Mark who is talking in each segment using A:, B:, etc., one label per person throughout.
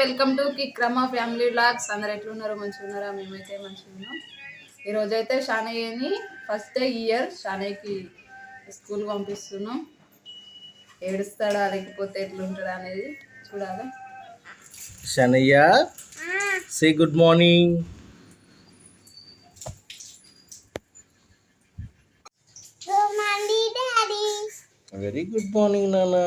A: Welcome to కిక్రమా family vlogs. అందరు ఎట్లున్నారు? మంచిగా ఉన్నారా? మేమైతే మంచిగా ఉన్నాం. ఈరోజు అయితే షానయ్యని ఫస్ట్ డే ఇయర్ షానయ్యకి స్కూల్ పంపిస్తున్నాం. ఏడుస్తాడా లేకపోతే ఎట్లుంటాడా అనేది చూడాలి.
B: Shanayya say good morning. Very good morning నాన్న.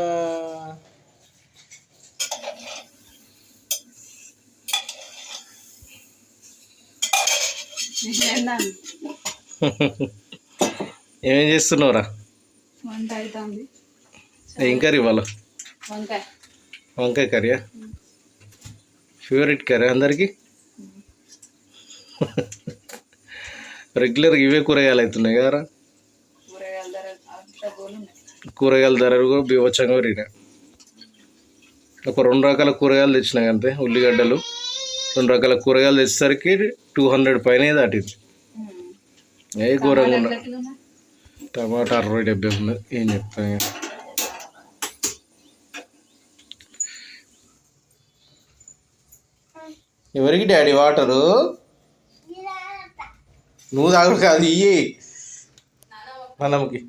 B: ఏమేం చేస్తున్నావురా?
A: వంట అవుతుంది.
B: ఏం కర్రీ ఇవాళ?
A: వంకాయ.
B: వంకాయ కర్రీయా? ఫేవరెట్ కర్రీ అందరికి. రెగ్యులర్గా ఇవే కూరగాయలు అవుతున్నాయి కదరా. కూరగాయల ధరలు కూడా బీభత్సంగా పెరిగినాయి. ఒక 2 రకాల కూరగాయలు తెచ్చినాయి అంతే. ఉల్లిగడ్డలు 2 రకాల కూరగాయలు తెచ్చేసరికి 200 పైన దాటింది. ఏ ఘోరంగా ఉన్నా. టమాటా 60-70 ఉన్నది. ఏం చెప్తాను. ఎవరికి డాడీ వాటరు? నువ్వు తాగుడు కాదు, ఇయ్యి మనకి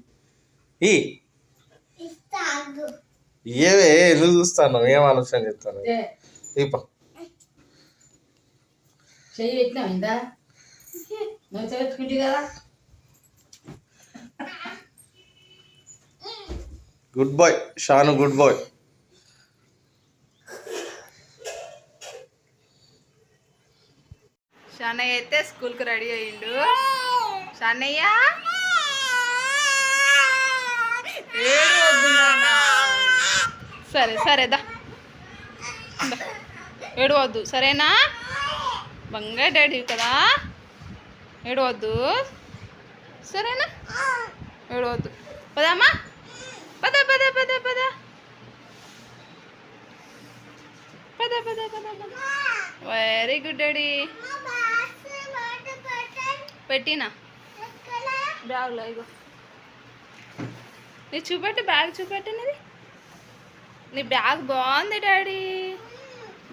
B: ఇయ్యవే. నువ్వు చూస్తాను, ఏం ఆలోచన చెప్తాను. దీప గుడ్ బాయ్ షాను, గుడ్ బాయ్.
A: షానయ్య అయితే స్కూల్కి రెడీ అయ్యిండు. షానయ్య సరే సరేదా, ఏడవద్దు సరేనా? బంగా డాడీ కదా, ఏడవద్దు సరేనా? ఏడవద్దు. పదమ్మా, పద పద పద పద పద పద పద పద. Very good daddy. పెట్టినా బ్యాగ్లో ఇగో. నీ చూపెట్టు, బ్యాగ్ చూపెట్టనిది. నీ బ్యాగ్ బాగుంది డాడీ.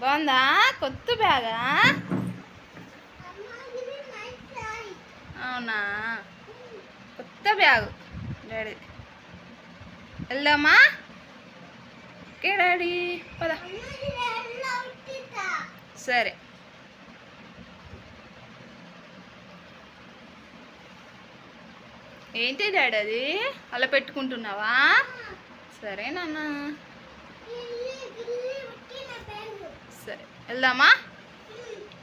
A: బాగుందా? కొత్త బ్యాగా? అవునా? కొత్త బ్యాగు డాడీ. వెళ్దామా? ఓకే డాడీ, పద. సరే. ఏంటి డాడీ అది అలా పెట్టుకుంటున్నావా? సరే నాన్న, సరే వెళ్దామా?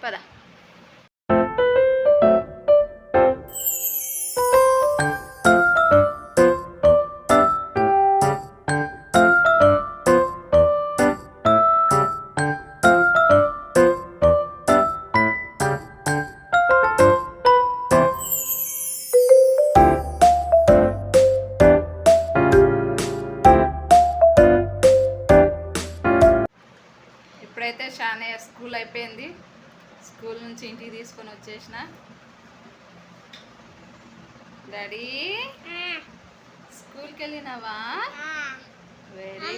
A: పద. ఇప్పుడైతే షానయ్య స్కూల్ అయిపోయింది. స్కూల్ నుంచి ఇంటికి తీసుకొని వచ్చేసిన. డాడీ స్కూల్కి వెళ్ళినావా? వెరీ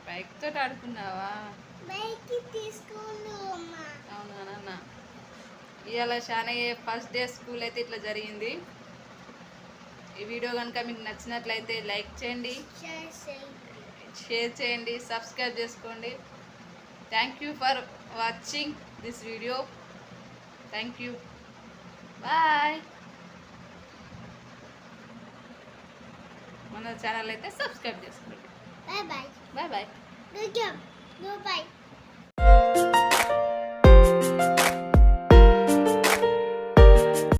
A: బైక్ తోటి ఆడుకున్నావా? అవునా నాన్న? ఇవాళ షానయ్య ఫస్ట్ డే స్కూల్ అయితే ఇట్లా జరిగింది. ఈ వీడియో కనుక మీకు నచ్చినట్లయితే లైక్ చేయండి, షేర్ చేయండి, సబ్స్క్రైబ్ చేసుకోండి. Thank you for watching this video. Thank you. Bye. మన ఛానల్ అయితే సబ్స్క్రైబ్ చేసుకోండి. Bye bye. Bye bye.